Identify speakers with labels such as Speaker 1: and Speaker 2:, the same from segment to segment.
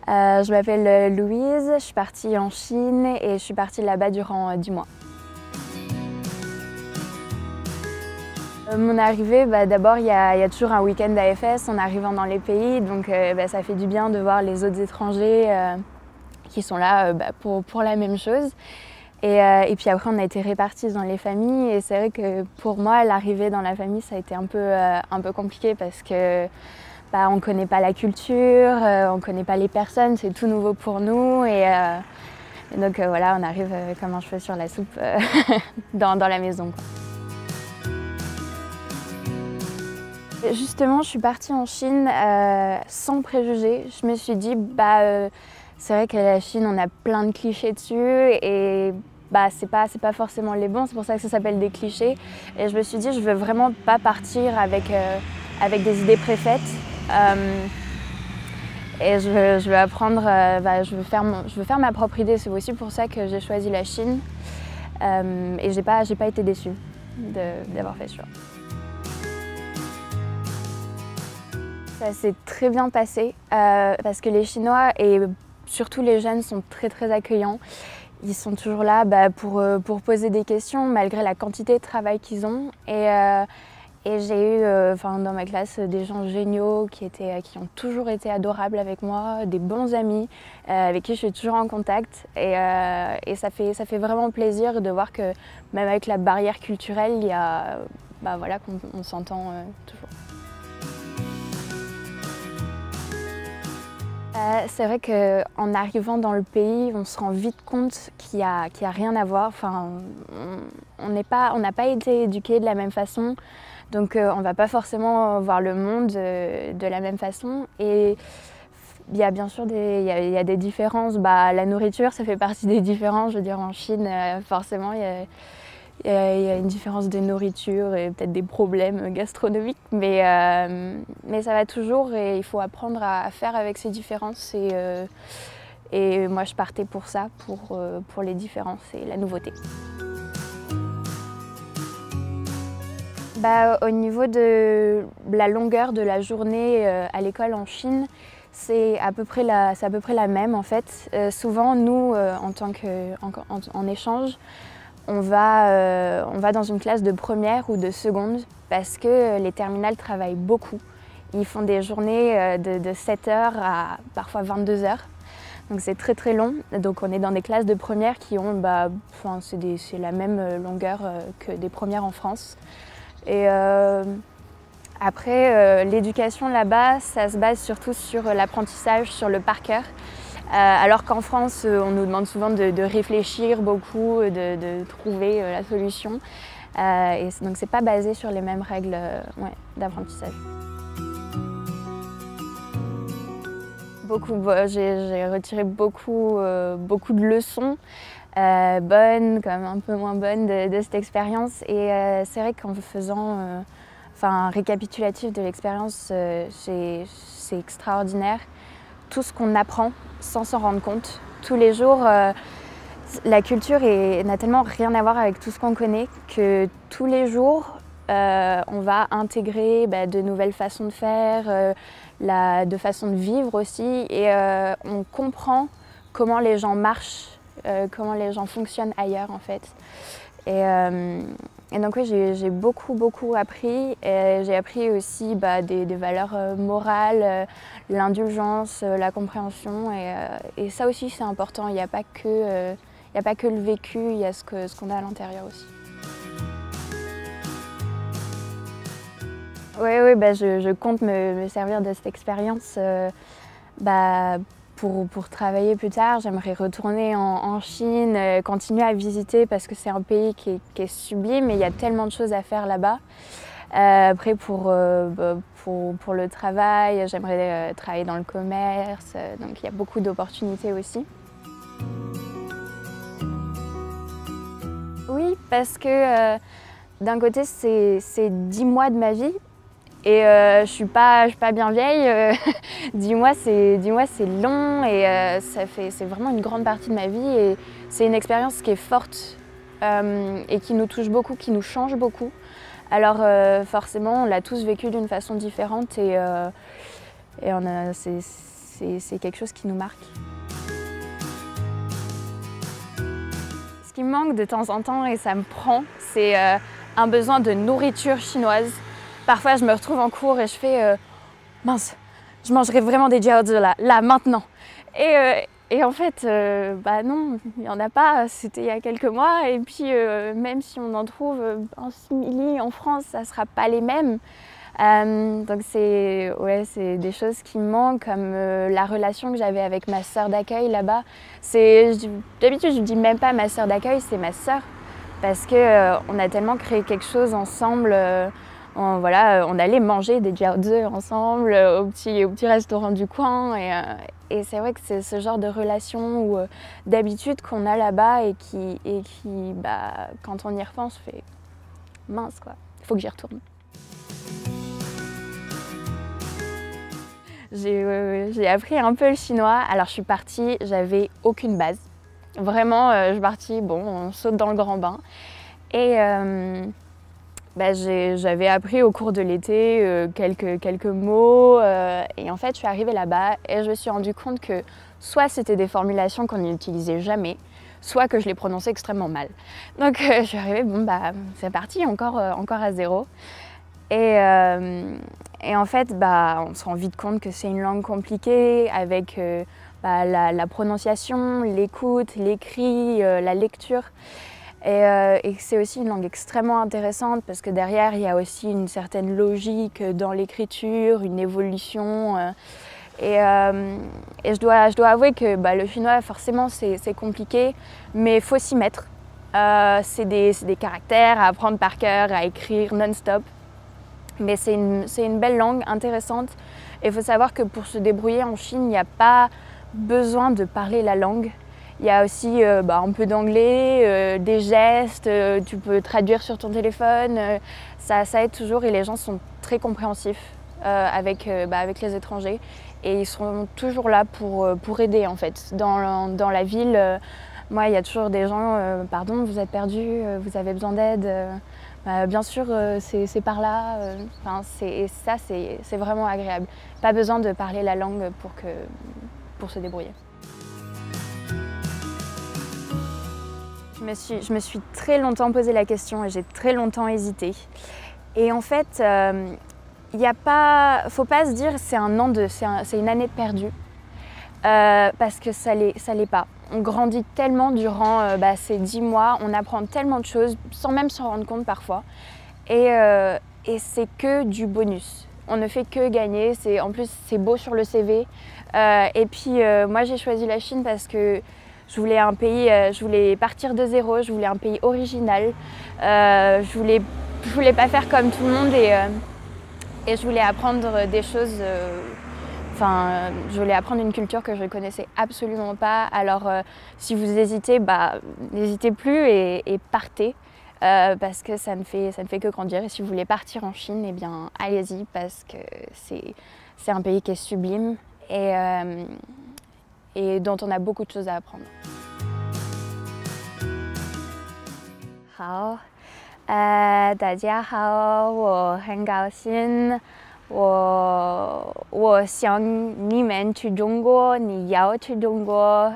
Speaker 1: Je m'appelle Louise, je suis partie en Chine et je suis partie là-bas durant 10 mois. Mon arrivée, d'abord il y a toujours un week-end AFS en arrivant dans les pays, donc ça fait du bien de voir les autres étrangers qui sont là pour la même chose. Et puis après on a été répartis dans les familles et c'est vrai que pour moi l'arrivée dans la famille ça a été un peu compliqué parce que on ne connaît pas la culture, on ne connaît pas les personnes, c'est tout nouveau pour nous et donc voilà, on arrive comme un cheveu sur la soupe dans la maison, quoi. Justement, je suis partie en Chine sans préjugés. Je me suis dit, c'est vrai que la Chine, on a plein de clichés dessus et c'est pas forcément les bons, c'est pour ça que ça s'appelle des clichés. Et je me suis dit, je veux vraiment pas partir avec des idées préfaites. Et je veux apprendre, je veux faire ma propre idée. C'est aussi pour ça que j'ai choisi la Chine. Et j'ai pas été déçue d'avoir fait ce choix. Ça s'est très bien passé parce que les Chinois et surtout les jeunes sont très accueillants. Ils sont toujours là pour poser des questions malgré la quantité de travail qu'ils ont. Et j'ai eu dans ma classe des gens géniaux qui ont toujours été adorables avec moi, des bons amis avec qui je suis toujours en contact. Et ça fait vraiment plaisir de voir que même avec la barrière culturelle, il y a, qu'on s'entend toujours. C'est vrai qu'en arrivant dans le pays, on se rend vite compte qu'il y a rien à voir. Enfin, on n'a pas été éduqués de la même façon, donc on ne va pas forcément voir le monde de la même façon. Et il y a bien sûr il y a des différences. La nourriture, ça fait partie des différences. Je veux dire, en Chine, forcément, il y a une différence de nourriture et peut-être des problèmes gastronomiques, mais ça va toujours et il faut apprendre à faire avec ces différences. Et moi, je partais pour ça, pour les différences et la nouveauté. Au niveau de la longueur de la journée à l'école en Chine, c'est à peu près la même en fait. Souvent, nous, en échange, on va dans une classe de première ou de seconde parce que les terminales travaillent beaucoup. Ils font des journées de 7 heures à parfois 22 heures. Donc c'est très long. Donc on est dans des classes de première qui ont c'est la même longueur que des premières en France. Et après, l'éducation là-bas, ça se base surtout sur l'apprentissage, sur le par cœur. Alors qu'en France, on nous demande souvent de réfléchir beaucoup, de trouver la solution. Et donc c'est pas basé sur les mêmes règles d'apprentissage. J'ai retiré beaucoup de leçons, bonnes comme un peu moins bonnes de cette expérience. Et c'est vrai qu'en faisant un récapitulatif de l'expérience, c'est extraordinaire. Tout ce qu'on apprend sans s'en rendre compte. Tous les jours, la culture n'a tellement rien à voir avec tout ce qu'on connaît que tous les jours, on va intégrer de nouvelles façons de faire, de façons de vivre aussi. Et on comprend comment les gens marchent, comment les gens fonctionnent ailleurs en fait. Et donc oui, j'ai beaucoup appris. J'ai appris aussi des valeurs morales, l'indulgence, la compréhension. Et ça aussi c'est important, il n'y a pas que le vécu, il y a ce qu'on a à l'intérieur aussi. Oui, je compte me servir de cette expérience pour travailler plus tard. J'aimerais retourner en Chine, continuer à visiter parce que c'est un pays qui est sublime et il y a tellement de choses à faire là-bas. Après, pour le travail, j'aimerais travailler dans le commerce, donc il y a beaucoup d'opportunités aussi. Oui, parce que d'un côté, c'est 10 mois de ma vie. Et je suis pas bien vieille, 10 mois c'est long et c'est vraiment une grande partie de ma vie et c'est une expérience qui est forte et qui nous touche beaucoup, qui nous change beaucoup. Alors forcément on l'a tous vécu d'une façon différente et c'est quelque chose qui nous marque. Ce qui me manque de temps en temps, et ça me prend, c'est un besoin de nourriture chinoise. Parfois, je me retrouve en cours et je fais mince, je mangerais vraiment des jiaozi là, maintenant. Et en fait, bah non, il n'y en a pas, c'était il y a quelques mois. Et puis, même si on en trouve en simili en France, ça ne sera pas les mêmes. Donc c'est des choses qui me manquent, comme la relation que j'avais avec ma sœur d'accueil là-bas. D'habitude, je ne dis même pas ma sœur d'accueil, c'est ma sœur. Parce qu'on a tellement créé quelque chose ensemble. On allait manger des jiaozi ensemble au petit restaurant du coin. Et c'est vrai que c'est ce genre de relation ou d'habitude qu'on a là-bas et qui bah, quand on y repense, fait mince quoi, il faut que j'y retourne. J'ai appris un peu le chinois. Alors je suis partie, j'avais aucune base. Vraiment, je suis partie, bon, on saute dans le grand bain. Et bah, j'avais appris au cours de l'été quelques mots. Et en fait, je suis arrivée là-bas et je me suis rendu compte que soit c'était des formulations qu'on n'utilisait jamais, soit que je les prononçais extrêmement mal. Donc je suis arrivée, bon bah c'est parti, encore à zéro. Et en fait, bah, on se rend vite compte que c'est une langue compliquée avec la prononciation, l'écoute, l'écrit, la lecture. Et c'est aussi une langue extrêmement intéressante parce que derrière, il y a aussi une certaine logique dans l'écriture, une évolution. Et je dois avouer que bah, le chinois, forcément, c'est compliqué, mais il faut s'y mettre. C'est des caractères à apprendre par cœur, à écrire non-stop. Mais c'est une belle langue, intéressante. Et il faut savoir que pour se débrouiller en Chine, il n'y a pas besoin de parler la langue. Il y a aussi un peu d'anglais, des gestes, tu peux traduire sur ton téléphone. Ça aide toujours et les gens sont très compréhensifs avec les étrangers. Et ils seront toujours là pour aider en fait. Dans la ville, moi il y a toujours des gens, pardon, vous êtes perdu, vous avez besoin d'aide. Bien sûr, c'est par là. C'est vraiment agréable. Pas besoin de parler la langue pour se débrouiller. Je me suis très longtemps posé la question et j'ai très longtemps hésité. Et en fait, faut pas se dire c'est une année de perdu, parce que ça l'est pas. On grandit tellement durant ces 10 mois, on apprend tellement de choses sans même s'en rendre compte parfois. Et c'est que du bonus. On ne fait que gagner. En plus, c'est beau sur le CV. Et puis, moi, j'ai choisi la Chine parce que je voulais un pays, je voulais partir de zéro, je voulais un pays original. Je voulais pas faire comme tout le monde et je voulais apprendre des choses. Je voulais apprendre une culture que je ne connaissais absolument pas. Alors, si vous hésitez, n'hésitez plus et partez. Parce que ça ne fait que grandir. Et si vous voulez partir en Chine, eh bien, allez-y parce que c'est un pays qui est sublime et dont on a beaucoup de choses à apprendre. 好，大家好，我很高兴，我想你们去中国，你要去中国，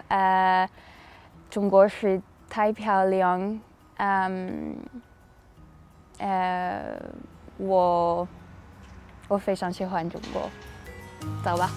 Speaker 1: 中国是太漂亮。我非常喜欢中国，走吧。